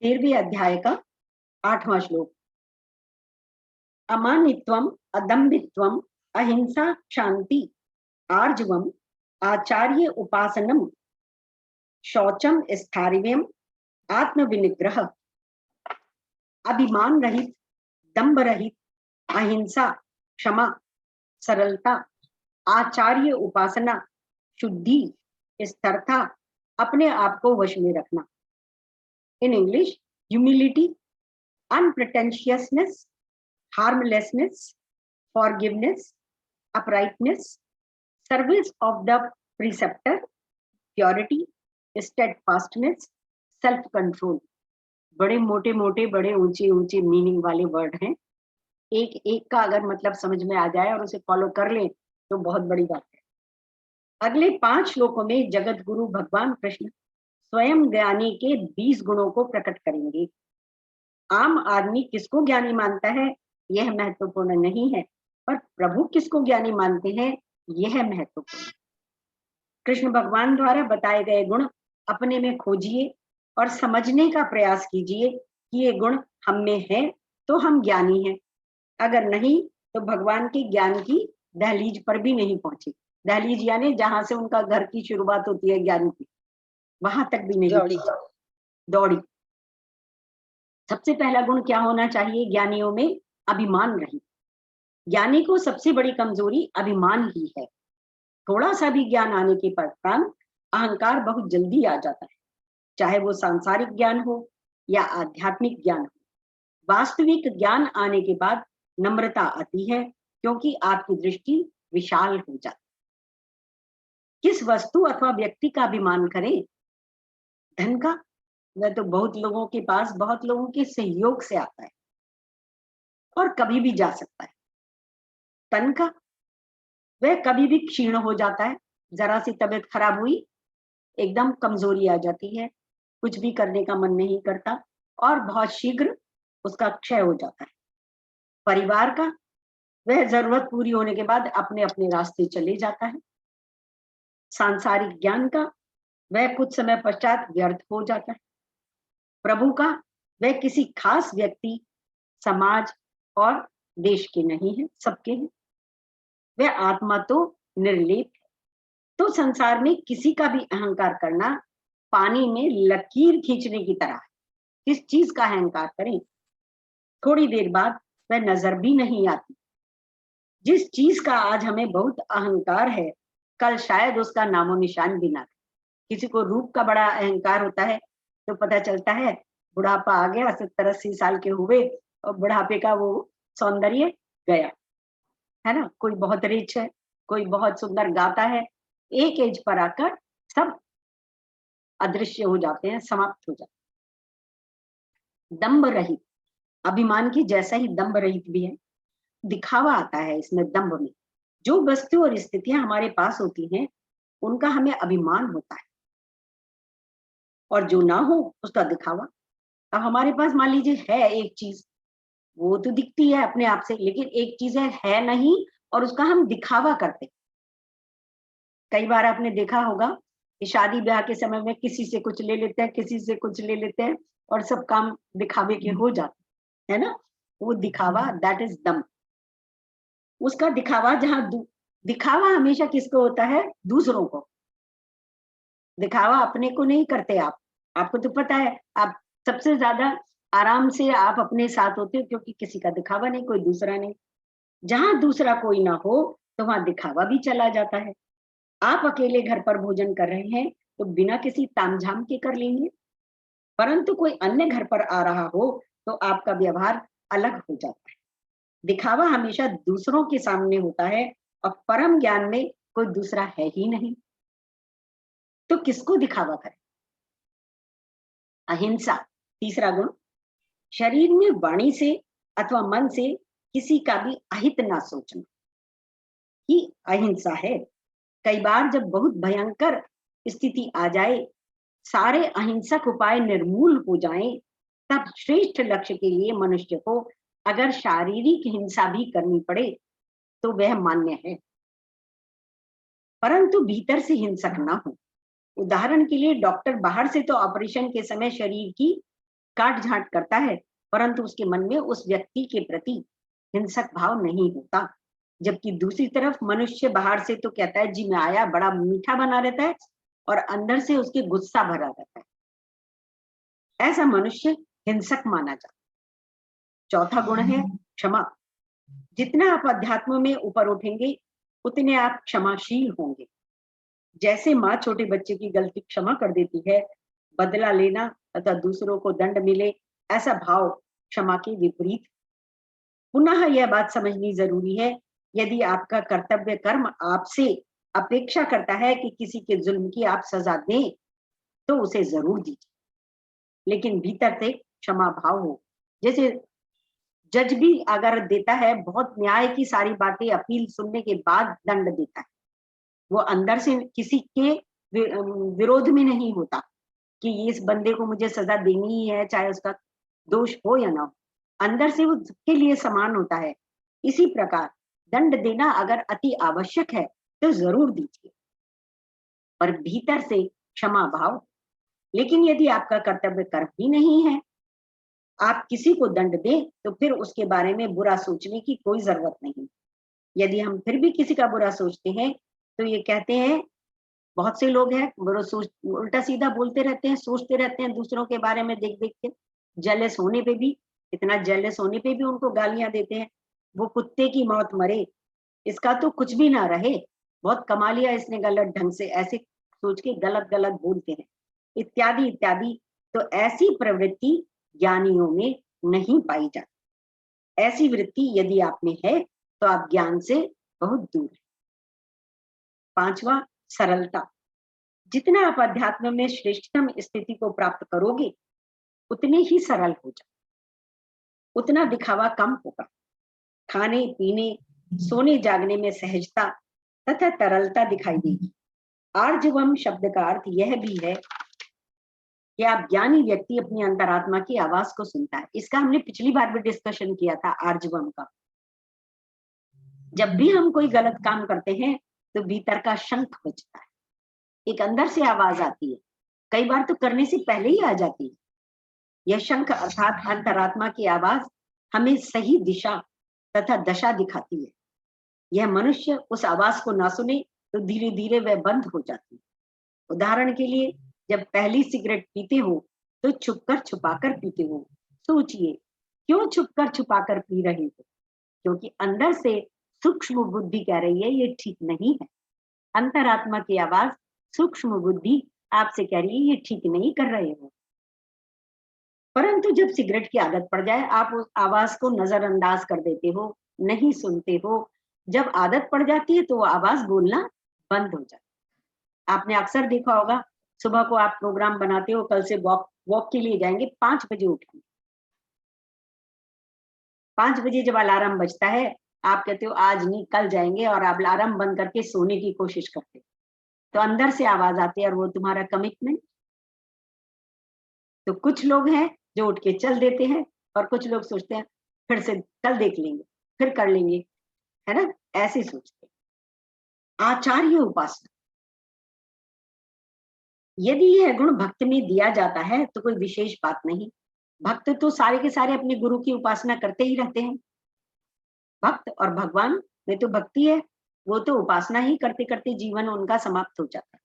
13वें अध्याय का 8वां श्लोक। अमानित्वम, अदम्भित्वम, अहिंसा, शांति, आर्जवम, आचार्य उपासनम, शौचम, स्थारिव्यम, आत्मविनिग्रह, अभिमान रहित, दंभ रहित, अहिंसा, क्षमा, सरलता, आचार्य उपासना, शुद्धि, स्थिरता, अपने आप को वश में रखना। In English, humility, unpretentiousness, harmlessness, forgiveness, uprightness, service of the preceptor, purity, steadfastness, self control। बड़े मोटे मोटे, बड़े ऊंचे ऊंचे मीनिंग वाले वर्ड हैं। एक एक का अगर मतलब समझ में आ जाए और उसे फॉलो कर लें तो बहुत बड़ी बात है। अगले 5 श्लोकों में जगत गुरु भगवान कृष्ण स्वयं ज्ञानी के 20 गुणों को प्रकट करेंगे। आम आदमी किसको ज्ञानी मानता है यह महत्वपूर्ण नहीं है, पर प्रभु किसको ज्ञानी मानते हैं यह महत्वपूर्ण। कृष्ण भगवान द्वारा बताए गए गुण अपने में खोजिए और समझने का प्रयास कीजिए कि ये गुण हम में है तो हम ज्ञानी हैं, अगर नहीं तो भगवान के ज्ञान की दहलीज पर भी नहीं पहुंचे। दहलीज यानी जहां से उनका घर की शुरुआत होती है ज्ञान की, वहां तक भी नहीं दौड़ी। सबसे पहला गुण क्या होना चाहिए ज्ञानियों में? अभिमान रहित। ज्ञानी को सबसे बड़ी कमजोरी अभिमान ही है। थोड़ा सा भी ज्ञान आने के पश्चात अहंकार बहुत जल्दी आ जाता है, चाहे वो सांसारिक ज्ञान हो या आध्यात्मिक ज्ञान हो। वास्तविक ज्ञान आने के बाद नम्रता आती है, क्योंकि आपकी दृष्टि विशाल हो जाती है। किस वस्तु अथवा व्यक्ति का अभिमान करें? धन का? वह तो बहुत लोगों के पास बहुत लोगों के सहयोग से आता है और कभी भी जा सकता है। तन का? वह कभी भी क्षीण हो जाता है, जरा सी तबीयत खराब हुई एकदम कमजोरी आ जाती है, कुछ भी करने का मन नहीं करता और बहुत शीघ्र उसका क्षय हो जाता है। परिवार का? वह जरूरत पूरी होने के बाद अपने अपने रास्ते चले जाता है। सांसारिक ज्ञान का? वह कुछ समय पश्चात व्यर्थ हो जाता है। प्रभु का? वह किसी खास व्यक्ति, समाज और देश के नहीं है, सबके हैं। वह आत्मा तो निर्लेप है। तो संसार में किसी का भी अहंकार करना पानी में लकीर खींचने की तरह है। किस चीज का अहंकार करें, थोड़ी देर बाद वह नजर भी नहीं आती। जिस चीज का आज हमें बहुत अहंकार है, कल शायद उसका नामो निशान भी ना रहे। किसी को रूप का बड़ा अहंकार होता है तो पता चलता है बुढ़ापा आ गया, 70-80 साल के हुए और बुढ़ापे का वो सौंदर्य गया, है ना। कोई बहुत रिच है, कोई बहुत सुंदर गाता है, एक एज पर आकर सब अदृश्य हो जाते हैं, समाप्त हो जाते हैं। दंभ रहित, अभिमान की जैसा ही दंभ रहित भी है। दिखावा आता है इसमें, दंभ में। जो वस्तु और स्थितियां हमारे पास होती हैं उनका हमें अभिमान होता है, और जो ना हो उसका दिखावा। अब हमारे पास मान लीजिए है एक चीज, वो तो दिखती है अपने आप से, लेकिन एक चीज है नहीं और उसका हम दिखावा करते। कई बार आपने देखा होगा कि शादी ब्याह के समय में किसी से कुछ ले लेते हैं, किसी से कुछ ले लेते हैं और सब काम दिखावे के हो जाते है ना। वो दिखावा, दैट इज दम। उसका दिखावा जहां दिखावा हमेशा किसको होता है? दूसरों को। दिखावा अपने को नहीं करते आप। आपको तो पता है, आप सबसे ज्यादा आराम से आप अपने साथ होते हो, क्योंकि किसी का दिखावा नहीं, कोई दूसरा नहीं। जहां दूसरा कोई ना हो तो वहां दिखावा भी चला जाता है। आप अकेले घर पर भोजन कर रहे हैं तो बिना किसी तामझाम के कर लेंगे, परंतु कोई अन्य घर पर आ रहा हो तो आपका व्यवहार अलग हो जाता है। दिखावा हमेशा दूसरों के सामने होता है और परम ज्ञान में कोई दूसरा है ही नहीं, तो किसको दिखावा करें? अहिंसा, तीसरा गुण। शरीर में वाणी से अथवा मन से किसी का भी अहित ना सोचना ही अहिंसा है। कई बार जब बहुत भयंकर स्थिति आ जाए, सारे अहिंसक उपाय निर्मूल हो जाएं, तब श्रेष्ठ लक्ष्य के लिए मनुष्य को अगर शारीरिक हिंसा भी करनी पड़े तो वह मान्य है, परंतु भीतर से हिंसक ना हो। उदाहरण के लिए डॉक्टर बाहर से तो ऑपरेशन के समय शरीर की काट झांट करता है, परंतु उसके मन में उस व्यक्ति के प्रति हिंसक भाव नहीं होता। जबकि दूसरी तरफ मनुष्य बाहर से तो कहता है जी मैं आया, बड़ा मीठा बना रहता है, और अंदर से उसके गुस्सा भरा रहता है। ऐसा मनुष्य हिंसक माना जाता है। चौथा गुण है क्षमा। जितना आप अध्यात्म में ऊपर उठेंगे उतने आप क्षमाशील होंगे। जैसे माँ छोटे बच्चे की गलती क्षमा कर देती है, बदला लेना तथा दूसरों को दंड मिले, ऐसा भाव क्षमा के विपरीत। पुनः यह बात समझनी जरूरी है, यदि आपका कर्तव्य कर्म आपसे अपेक्षा करता है कि किसी के जुल्म की आप सजा दें, तो उसे जरूर दीजिए, लेकिन भीतर से क्षमा भाव हो। जैसे जज भी अगर देता है, बहुत न्याय की सारी बातें अपील सुनने के बाद दंड देता है, वो अंदर से किसी के विरोध में नहीं होता कि इस बंदे को मुझे सजा देनी ही है, चाहे उसका दोष हो या ना हो। अंदर से वो सबके लिए समान होता है। इसी प्रकार दंड देना अगर अति आवश्यक है तो जरूर दीजिए, पर भीतर से क्षमा भाव। लेकिन यदि आपका कर्तव्य कर्म ही नहीं है, आप किसी को दंड दें, तो फिर उसके बारे में बुरा सोचने की कोई जरूरत नहीं। यदि हम फिर भी किसी का बुरा सोचते हैं, तो ये कहते हैं, बहुत से लोग हैं बुरा सोच, उल्टा सीधा बोलते रहते हैं, सोचते रहते हैं दूसरों के बारे में देख देख के। जेलस होने पे भी, इतना जेलस होने पे भी उनको गालियां देते हैं। वो कुत्ते की मौत मरे, इसका तो कुछ भी ना रहे, बहुत कमा लिया इसने गलत ढंग से, ऐसे सोच के गलत गलत बोलते हैं, इत्यादि इत्यादि। तो ऐसी प्रवृत्ति ज्ञानियों में नहीं पाई जाती। ऐसी वृत्ति यदि आप में है तो आप ज्ञान से बहुत दूर है। पांचवा, सरलता। जितना आप अध्यात्म में श्रेष्ठतम स्थिति को प्राप्त करोगे, उतने ही सरल हो जाओ, उतना दिखावा कम होगा। खाने पीने, सोने जागने में सहजता तथा तरलता दिखाई देगी। आर्जवम शब्द का अर्थ यह भी है कि आप ज्ञानी व्यक्ति अपनी अंतरात्मा की आवाज को सुनता है। इसका हमने पिछली बार भी डिस्कशन किया था, आर्जवम का। जब भी हम कोई गलत काम करते हैं तो भीतर का शंख बजता है, एक अंदर से आवाज आती है, कई बार तो करने से पहले ही आ जाती है। यह शंख अर्थात अंतरात्मा की आवाज हमें सही दिशा तथा दशा दिखाती है। यह मनुष्य उस आवाज को ना सुने तो धीरे धीरे वह बंद हो जाती है। उदाहरण के लिए, जब पहली सिगरेट पीते हो तो छुपकर छुपाकर पीते हो। सोचिए, क्यों छुपकर छुपाकर पी रहे हो? क्योंकि अंदर से सूक्ष्म बुद्धि कह रही है ये ठीक नहीं है। अंतरात्मा की आवाज, सूक्ष्म बुद्धि आपसे कह रही है ये ठीक नहीं कर रहे हो। परंतु जब सिगरेट की आदत पड़ जाए, आप उस आवाज को नजरअंदाज कर देते हो, नहीं सुनते हो। जब आदत पड़ जाती है तो वो आवाज बोलना बंद हो जाती है। आपने अक्सर देखा होगा, सुबह को आप प्रोग्राम बनाते हो, कल से वॉक के लिए जाएंगे, 5 बजे उठेंगे। 5 बजे जब अलार्म बजता है, आप कहते हो आज नहीं कल जाएंगे, और आप अलार्म बंद करके सोने की कोशिश करते हो। तो अंदर से आवाज आती है, और वो तुम्हारा कमिटमेंट। तो कुछ लोग हैं जो उठ के चल देते हैं, और कुछ लोग सोचते हैं फिर से कल देख लेंगे, फिर कर लेंगे, है ना, ऐसे सोचते हैं। आचार्य उपासना, यदि यह गुण भक्त में दिया जाता है तो कोई विशेष बात नहीं। भक्त तो सारे के सारे अपने गुरु की उपासना करते ही रहते हैं। भक्त और भगवान में तो भक्ति है, वो तो उपासना ही करते करते जीवन उनका समाप्त हो जाता है।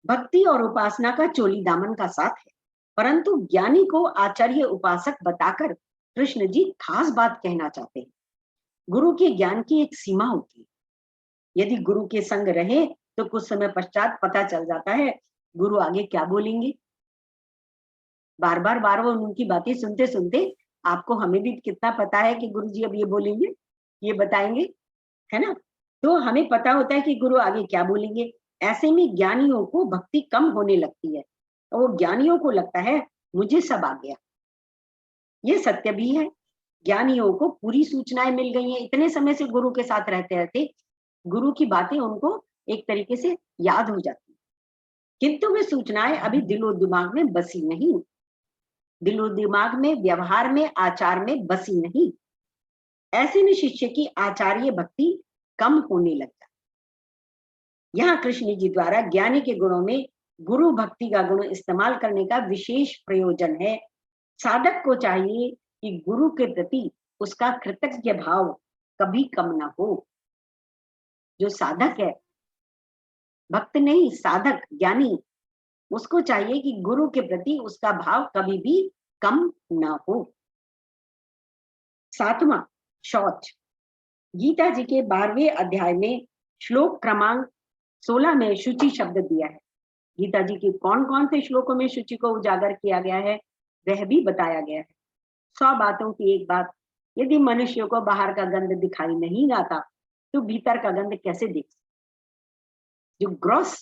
भक्ति और उपासना का चोली दामन का साथ है, परंतु ज्ञानी को आचार्य उपासक बताकर कृष्ण जी खास बात कहना चाहते हैं। गुरु के ज्ञान की एक सीमा होती है। यदि गुरु के संग रहे तो कुछ समय पश्चात पता चल जाता है गुरु आगे क्या बोलेंगे। बार बार उनकी बातें सुनते सुनते आपको, हमें भी कितना पता है कि गुरु जी अब ये बोलेंगे, ये बताएंगे, है ना। तो हमें पता होता है कि गुरु आगे क्या बोलेंगे। ऐसे में ज्ञानियों को भक्ति कम होने लगती है, और वो ज्ञानियों को लगता है मुझे सब आ गया। ये सत्य भी है, ज्ञानियों को पूरी सूचनाएं मिल गई हैं। इतने समय से गुरु के साथ रहते रहते गुरु की बातें उनको एक तरीके से याद हो जाती, किंतु वे सूचनाएं अभी दिलो दिमाग में बसी नहीं, दिलो दिमाग में, व्यवहार में, आचार में बसी नहीं। ऐसे में शिष्य की आचार्य भक्ति कम होने लग जाती। यहाँ कृष्ण जी द्वारा ज्ञानी के गुणों में गुरु भक्ति का गुण इस्तेमाल करने का विशेष प्रयोजन है, साधक को चाहिए कि गुरु के प्रति उसका कृतज्ञ भाव कभी कम ना हो। जो साधक है, भक्त नहीं, साधक ज्ञानी, उसको चाहिए कि गुरु के प्रति उसका भाव कभी भी कम ना हो। 7वां, शौच। गीता जी के 12वें अध्याय में श्लोक क्रमांक 16 में शुचि शब्द दिया है। गीता जी के कौन कौन से श्लोकों में शुचि को उजागर किया गया है वह भी बताया गया है। 100 बातों की एक बात, यदि मनुष्य को बाहर का गंध दिखाई नहीं आता तो भीतर का गंध कैसे देख? जो ग्रॉस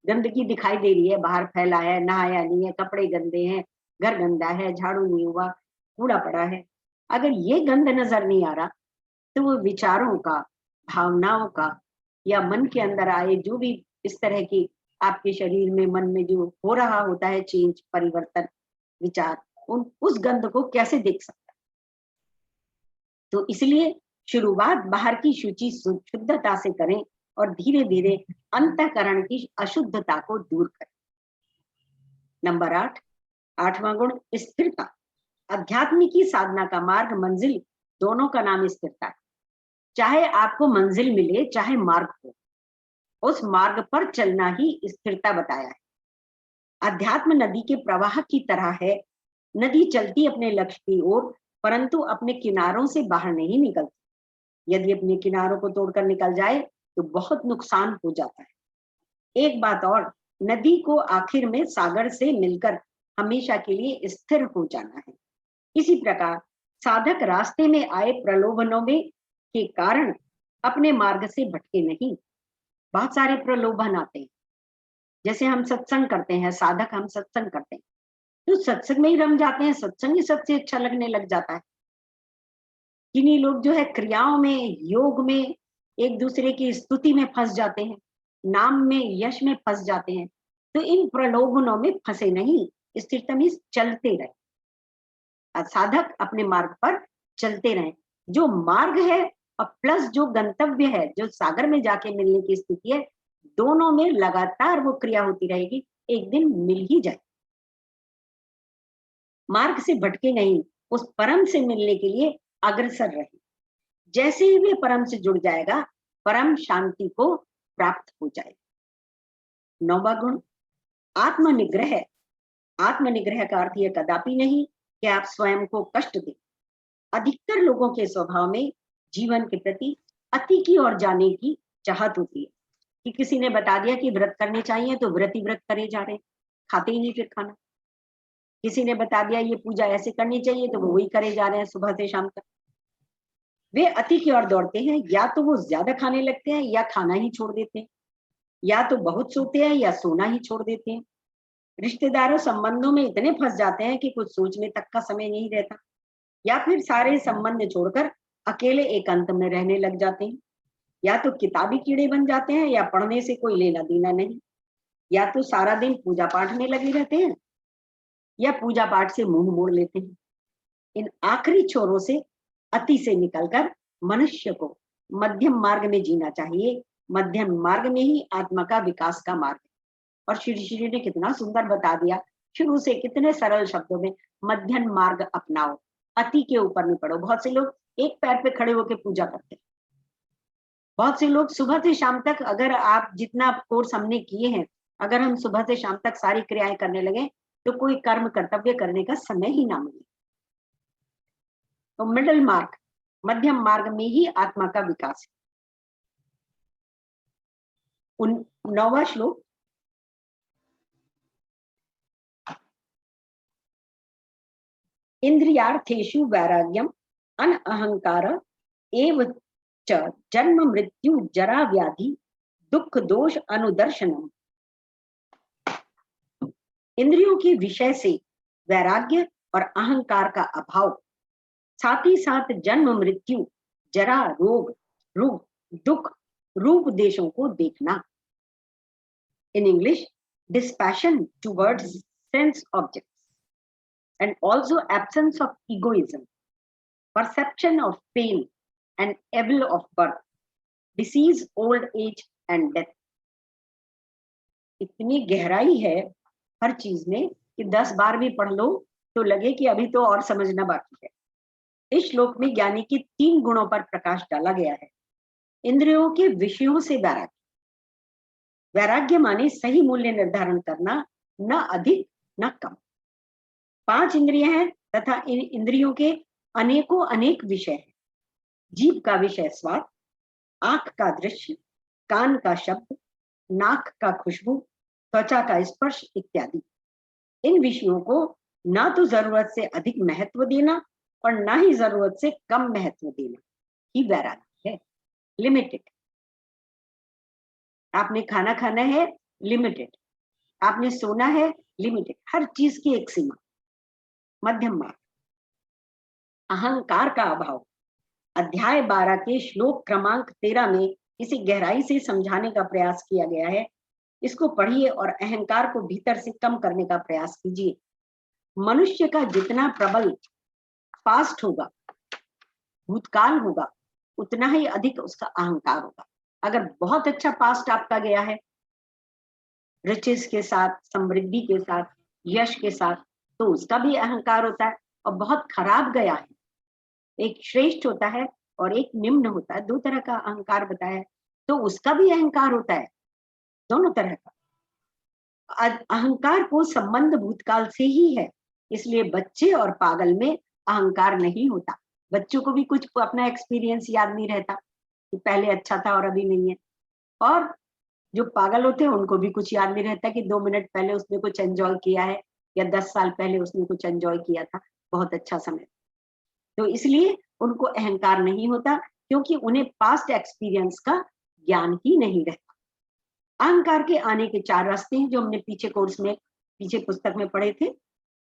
गंदगी दिखाई दे रही है, बाहर फैला है, नहाया नहीं है, कपड़े गंदे हैं, घर गंदा है, झाड़ू नहीं हुआ, कूड़ा पड़ा है, अगर ये गंध नजर नहीं आ रहा तो वो विचारों का, भावनाओं का, या मन के अंदर आए जो भी इस तरह की आपके शरीर में, मन में जो हो रहा होता है चेंज, परिवर्तन, विचार, उस गंध को कैसे देख सकता है? तो इसलिए शुरुआत बाहर की शुचि शुद्धता से करें और धीरे धीरे अंतःकरण की अशुद्धता को दूर करें। नंबर 8, 8वां गुण, स्थिरता। अध्यात्म की साधना का मार्ग, मंजिल, दोनों का नाम स्थिरता है। चाहे आपको मंजिल मिले चाहे मार्ग हो, उस मार्ग पर चलना ही स्थिरता बताया है। अध्यात्म नदी के प्रवाह की तरह है। नदी चलती अपने लक्ष्य की ओर, परंतु अपने किनारों से बाहर नहीं निकलती। यदि अपने किनारों को तोड़कर निकल जाए तो बहुत नुकसान हो जाता है। एक बात और, नदी को आखिर में सागर से मिलकर हमेशा के लिए स्थिर हो जाना है। इसी प्रकार साधक रास्ते में आए प्रलोभनों में के कारण अपने मार्ग से भटके नहीं। बहुत सारे प्रलोभन आते हैं, जैसे हम सत्संग करते हैं, साधक हम सत्संग करते हैं तो सत्संग में ही रम जाते हैं, सत्संग ही सबसे अच्छा लगने लग जाता है। किन्हीं लोग जो है क्रियाओं में, योग में एक दूसरे की स्तुति में फंस जाते हैं, नाम में, यश में फंस जाते हैं। तो इन प्रलोभनों में फंसे नहीं, स्थिरता में चलते रहे। साधक अपने मार्ग पर चलते रहे। जो मार्ग है और प्लस जो गंतव्य है, जो सागर में जाके मिलने की स्थिति है, दोनों में लगातार वो क्रिया होती रहेगी, एक दिन मिल ही जाए। मार्ग से भटके नहीं, उस परम से मिलने के लिए अग्रसर रहे। जैसे ही वे परम से जुड़ जाएगा, परम शांति को प्राप्त हो जाएगा। 9वां गुण, आत्मनिग्रह। आत्मनिग्रह का अर्थ यह कदापि नहीं कि आप स्वयं को कष्ट दें। अधिकतर लोगों के स्वभाव में जीवन के प्रति अति की ओर जाने की चाहत होती है कि किसी ने बता दिया कि व्रत करने चाहिए तो व्रत ही व्रत करे जा रहे हैं, खाते ही नहीं फिर खाना। किसी ने बता दिया ये पूजा ऐसे करनी चाहिए तो वो वही करे जा रहे हैं सुबह से शाम तक। वे अति की ओर दौड़ते हैं, या तो वो ज्यादा खाने लगते हैं या खाना ही छोड़ देते हैं, या तो बहुत सोते हैं या सोना ही छोड़ देते हैं। रिश्तेदारों संबंधों में इतने फंस जाते हैं कि कुछ सोचने तक का समय नहीं रहता, या फिर सारे संबंध छोड़कर अकेले एकांत में रहने लग जाते हैं। या तो किताबी कीड़े बन जाते हैं या पढ़ने से कोई लेना देना नहीं, या तो सारा दिन पूजा पाठ में लगे रहते हैं या पूजा पाठ से मुंह मोड़ लेते हैं। इन आखिरी छोरों से, अति से निकलकर मनुष्य को मध्यम मार्ग में जीना चाहिए। मध्यम मार्ग में ही आत्मा का विकास का मार्ग है। और श्री ने कितना सुंदर बता दिया शुरू से, कितने सरल शब्दों में, मध्यम मार्ग अपनाओ, अति के ऊपर नहीं पड़ो। बहुत से लोग एक पैर पे खड़े होकर पूजा करते हैं। बहुत से लोग सुबह से शाम तक, अगर आप जितना कोर्स हमने किए हैं, अगर हम सुबह से शाम तक सारी क्रियाएं करने लगे तो कोई कर्म कर्तव्य करने का समय ही ना मिले। तो मिडिल मार्ग, मध्यम मार्ग में ही आत्मा का विकास है। 9वां श्लोक, इंद्रियार्थेषु वैराग्यम अनअहंकार एव च जन्म मृत्यु जरा व्याधि दुख दोष अनुदर्शनम। इंद्रियों के विषय से वैराग्य और अहंकार का अभाव, साथ ही साथ जन्म मृत्यु, जरा, रोग, रोग, दुख रूप देशों को देखना। In English, dispassion towards sense objects and also absence of egoism, perception of pain and evil of birth, disease, old age and death। इतनी गहराई है हर चीज में कि 10 बार भी पढ़ लो तो लगे कि अभी तो और समझना बाकी है। इस श्लोक में ज्ञानी के 3 गुणों पर प्रकाश डाला गया है। इंद्रियों के विषयों से वैराग्य। वैराग्य माने सही मूल्य निर्धारण करना, न अधिक न कम। 5 इंद्रियां हैं तथा इन इंद्रियों के अनेकों अनेक विषय हैं। जीभ का विषय स्वाद, आंख का दृश्य, कान का शब्द, नाक का खुशबू, त्वचा का स्पर्श इत्यादि। इन विषयों को ना तो जरूरत से अधिक महत्व देना और ना ही जरूरत से कम महत्व देना ही वैराग्य है। लिमिटेड। आपने खाना खाना है, लिमिटेड। आपने सोना है, लिमिटेड। हर चीज की एक सीमा, मध्यम मार्ग। अहंकार का अभाव। अध्याय 12 के श्लोक क्रमांक 13 में इसे गहराई से समझाने का प्रयास किया गया है। इसको पढ़िए और अहंकार को भीतर से कम करने का प्रयास कीजिए। मनुष्य का जितना प्रबल पास्ट होगा, भूतकाल होगा, उतना ही अधिक उसका अहंकार होगा। अगर बहुत अच्छा पास्ट आपका गया है, रिचेस के साथ, समृद्धि के साथ, यश के साथ, तो उसका भी अहंकार होता है। और बहुत खराब गया है, एक श्रेष्ठ होता है और एक निम्न होता है, 2 तरह का अहंकार बताया है, तो उसका भी अहंकार होता है, दोनों तरह का। अहंकार को संबंध भूतकाल से ही है, इसलिए बच्चे और पागल में अहंकार नहीं होता। बच्चों को भी कुछ अपना एक्सपीरियंस याद नहीं रहता कि पहले अच्छा था और अभी नहीं है। और जो पागल होते हैं उनको भी कुछ याद नहीं रहता कि 2 मिनट पहले उसने कुछ एंजॉय किया है या 10 साल पहले उसने कुछ एंजॉय किया था, बहुत अच्छा समय। तो इसलिए उनको अहंकार नहीं होता, क्योंकि उन्हें पास्ट एक्सपीरियंस का ज्ञान ही नहीं रहता। अहंकार के आने के 4 रास्ते हैं, जो हमने पीछे पुस्तक में पढ़े थे।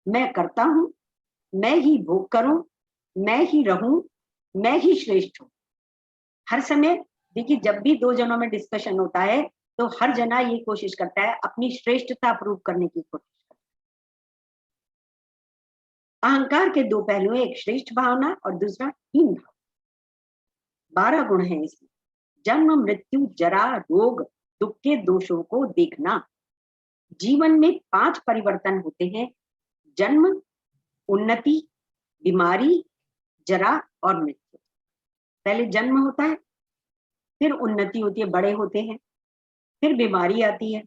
मैं करता हूं, मैं ही भोग करूं, मैं ही रहूं, मैं ही श्रेष्ठ हूं। हर समय देखिए, जब भी 2 जनों में डिस्कशन होता है तो हर जना ये कोशिश करता है अपनी श्रेष्ठता प्रूव करने की कोशिश करता है। अहंकार के 2 पहलू हैं, एक श्रेष्ठ भावना और दूसरा हीन भाव। 12 गुण हैं इसमें। जन्म, मृत्यु, जरा, रोग, दुख के दोषों को देखना। जीवन में 5 परिवर्तन होते हैं: जन्म, उन्नति, बीमारी, जरा और मृत्यु। पहले जन्म होता है, फिर उन्नति होती है, बड़े होते हैं, फिर बीमारी आती है,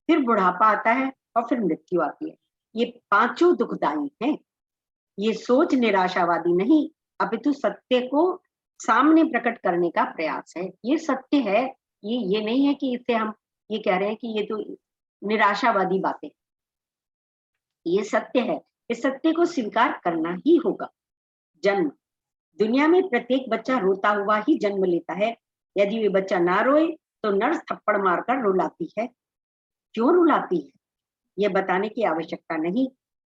फिर बुढ़ापा आता है और फिर मृत्यु आती है। ये 5 दुखदाई हैं। ये सोच निराशावादी नहीं, अपितु सत्य को सामने प्रकट करने का प्रयास है। ये सत्य है, ये नहीं है कि इससे हम ये कह रहे हैं कि ये तो निराशावादी बातें। ये सत्य है, इस सत्य को स्वीकार करना ही होगा। जन्म। दुनिया में प्रत्येक बच्चा रोता हुआ ही जन्म लेता है। यदि वे बच्चा ना रोए तो नर्स थप्पड़ मारकर रुलाती है। क्यों रुलाती है ये बताने की आवश्यकता नहीं,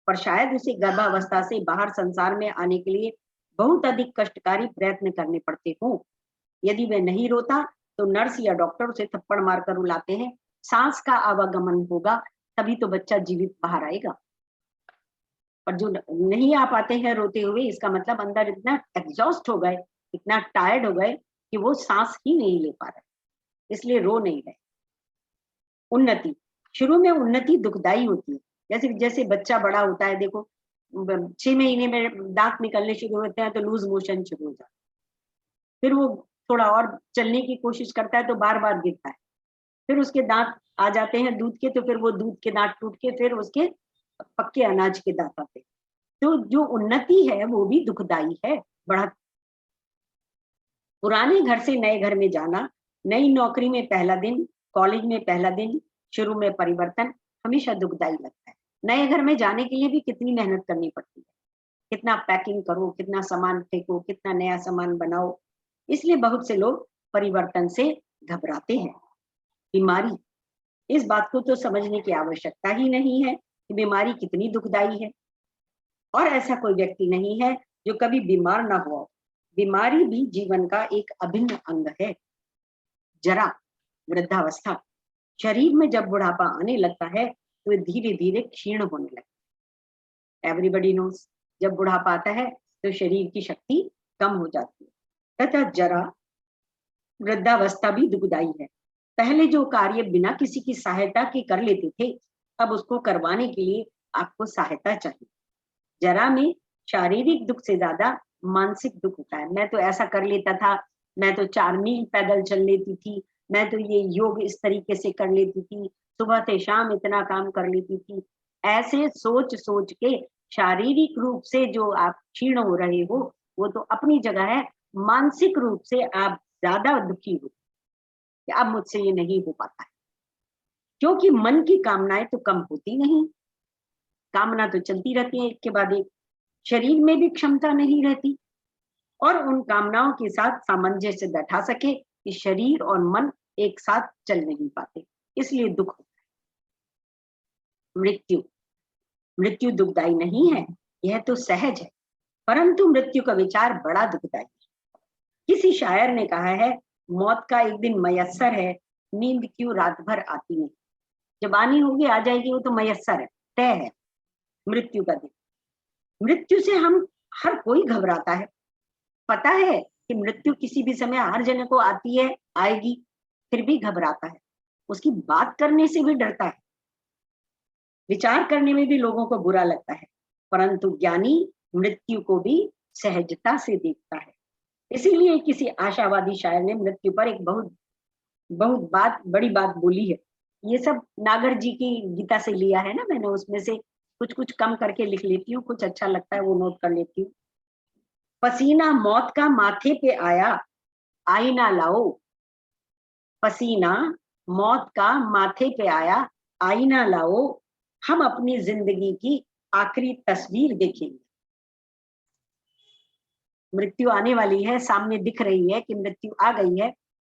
पर शायद उसे गर्भावस्था से बाहर संसार में आने के लिए बहुत अधिक कष्टकारी प्रयत्न करने पड़ते हों। यदि वह नहीं रोता तो नर्स या डॉक्टर उसे थप्पड़ मारकर रुलाते हैं। सांस का आवागमन होगा, तभी तो बच्चा जीवित बाहर आएगा। और जो नहीं आ पाते हैं रोते हुए, इसका मतलब अंदर इतना एग्जॉस्ट हो गए, इतना टायर्ड हो गए कि वो सांस ही नहीं ले पा रहे, इसलिए रो नहीं रहे। उन्नति। शुरू में उन्नति दुखदाई होती है। जैसे जैसे बच्चा बड़ा होता है, देखो 6 महीने में दांत निकलने शुरू होते हैं तो लूज मोशन शुरू हो जाता है। फिर वो थोड़ा और चलने की कोशिश करता है तो बार बार गिरता है। फिर उसके दांत आ जाते हैं दूध के, तो फिर वो दूध के दांत टूट के फिर उसके पक्के अनाज के दांत आते हैं। तो जो उन्नति है वो भी दुखदाई है, बढ़त। पुराने घर से नए घर में जाना, नई नौकरी में पहला दिन, कॉलेज में पहला दिन, शुरू में परिवर्तन हमेशा दुखदाई लगता है। नए घर में जाने के लिए भी कितनी मेहनत करनी पड़ती है, कितना पैकिंग करो, कितना सामान फेंको, कितना नया सामान बनाओ। इसलिए बहुत से लोग परिवर्तन से घबराते हैं। बीमारी। इस बात को तो समझने की आवश्यकता ही नहीं है कि बीमारी कितनी दुखदाई है, और ऐसा कोई व्यक्ति नहीं है जो कभी बीमार ना हुआ। बीमारी भी जीवन का एक अभिन्न अंग है। जरा, वृद्धावस्था। शरीर में जब बुढ़ापा आने लगता है तो धीरे धीरे क्षीण होने लगता है। एवरीबडी नोस, जब बुढ़ापा आता है तो शरीर की शक्ति कम हो जाती है। तथा जरा, वृद्धावस्था भी दुखदाई है। पहले जो कार्य बिना किसी की सहायता के कर लेते थे, अब उसको करवाने के लिए आपको सहायता चाहिए। जरा में शारीरिक दुख से ज्यादा मानसिक दुख होता है। मैं तो ऐसा कर लेता था, मैं तो 4 मील पैदल चल लेती थी, मैं तो ये योग इस तरीके से कर लेती थी, सुबह से शाम इतना काम कर लेती थी। ऐसे सोच सोच के शारीरिक रूप से जो आप क्षीण हो रहे हो वो तो अपनी जगह है, मानसिक रूप से आप ज्यादा दुखी हो कि अब मुझसे ये नहीं हो पाता है, क्योंकि मन की कामनाएं तो कम होती नहीं, कामना तो चलती रहती है एक के बाद एक। शरीर में भी क्षमता नहीं रहती और उन कामनाओं के साथ सामंजस्य बैठा सके कि शरीर और मन एक साथ चल नहीं पाते, इसलिए दुख होता है। मृत्यु, मृत्यु दुखदाई नहीं है, यह तो सहज है, परंतु मृत्यु का विचार बड़ा दुखदाई है। किसी शायर ने कहा है, मौत का एक दिन मयस्सर है, नींद क्यों रात भर आती नहीं। जब आनी होगी आ जाएगी, वो तो मयस्सर है, तय है मृत्यु का दिन। मृत्यु से हम हर कोई घबराता है, पता है कि मृत्यु किसी भी समय हर जने को आती है, आएगी, फिर भी घबराता है, उसकी बात करने से भी डरता है, विचार करने में भी लोगों को बुरा लगता है, परंतु ज्ञानी मृत्यु को भी सहजता से देखता है। इसीलिए किसी आशावादी शायर ने मृत्यु पर एक बहुत बहुत बड़ी बात बोली है। ये सब नागर जी की गीता से लिया है ना मैंने, उसमें से कुछ कुछ कम करके लिख लेती हूँ, कुछ अच्छा लगता है वो नोट कर लेती हूँ। पसीना मौत का माथे पे आया, आईना लाओ। पसीना मौत का माथे पे आया, आईना लाओ, हम अपनी जिंदगी की आखिरी तस्वीर देखेंगे। मृत्यु आने वाली है, सामने दिख रही है कि मृत्यु आ गई है,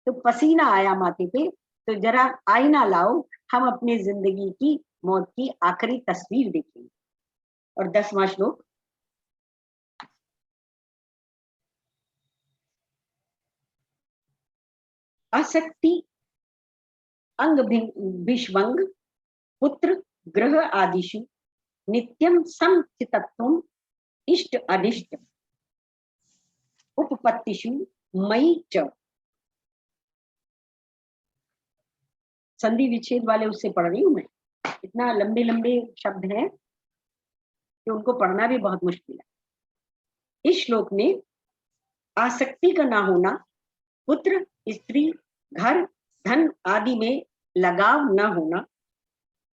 तो पसीना आया माथे पे, तो जरा आईना लाओ, हम अपनी जिंदगी की मौत की आखिरी तस्वीर देखेंगे। और 10वां श्लोक, आसक्ति अंग विश्वंग पुत्र ग्रह आदिषु नित्यम समचित्तत्वम इष्ट अनिष्ट उपपत्तिषु मई च। संधि विच्छेद वाले उससे पढ़ रही हूं मैं, इतना लंबे लंबे शब्द हैं कि उनको पढ़ना भी बहुत मुश्किल है। इस श्लोक में आसक्ति का ना होना, पुत्र स्त्री घर धन आदि में लगाव न होना,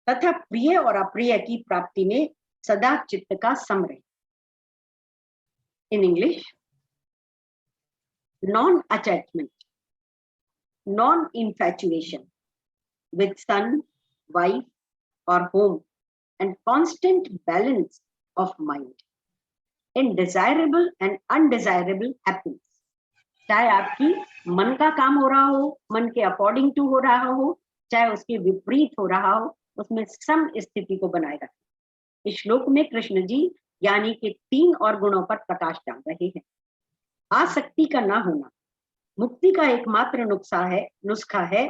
तथा प्रिय और अप्रिय की प्राप्ति में सदा चित्त का समरह। In English, non attachment, non infatuation with son, wife or home, and constant balance of mind in desirable and undesirable happiness। चाहे आपकी मन का काम हो रहा हो, मन के अकॉर्डिंग टू हो रहा हो, चाहे उसके विपरीत हो रहा हो, उसमें सम स्थिति को बनाए रखें। इस श्लोक में कृष्ण जी ज्ञानी के 3 और गुणों पर प्रकाश डाल रहे हैं। आसक्ति का ना होना, मुक्ति का एकमात्र नुस्खा है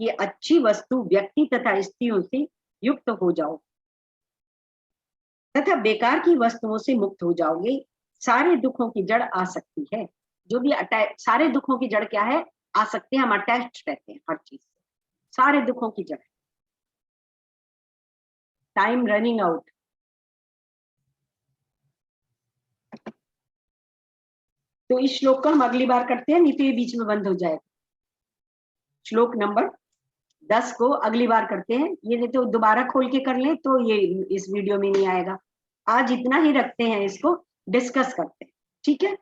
कि अच्छी वस्तु व्यक्ति तथा स्त्रियों से युक्त हो जाओ तथा बेकार की वस्तुओं से मुक्त हो जाओगे। सारे दुखों की जड़ आसक्ति है। जो भी सारे दुखों की जड़ क्या है? आसक्ति। हम अटैच रहते हैं हर चीज से, सारे दुखों की जड़। Time running out. तो इस श्लोक को हम अगली बार करते हैं, नहीं तो ये बीच में बंद हो जाएगा। श्लोक नंबर 10 को अगली बार करते हैं, ये नहीं तो दोबारा खोल के कर लें तो ये इस वीडियो में नहीं आएगा। आज इतना ही रखते हैं, इसको डिस्कस करते हैं, ठीक है।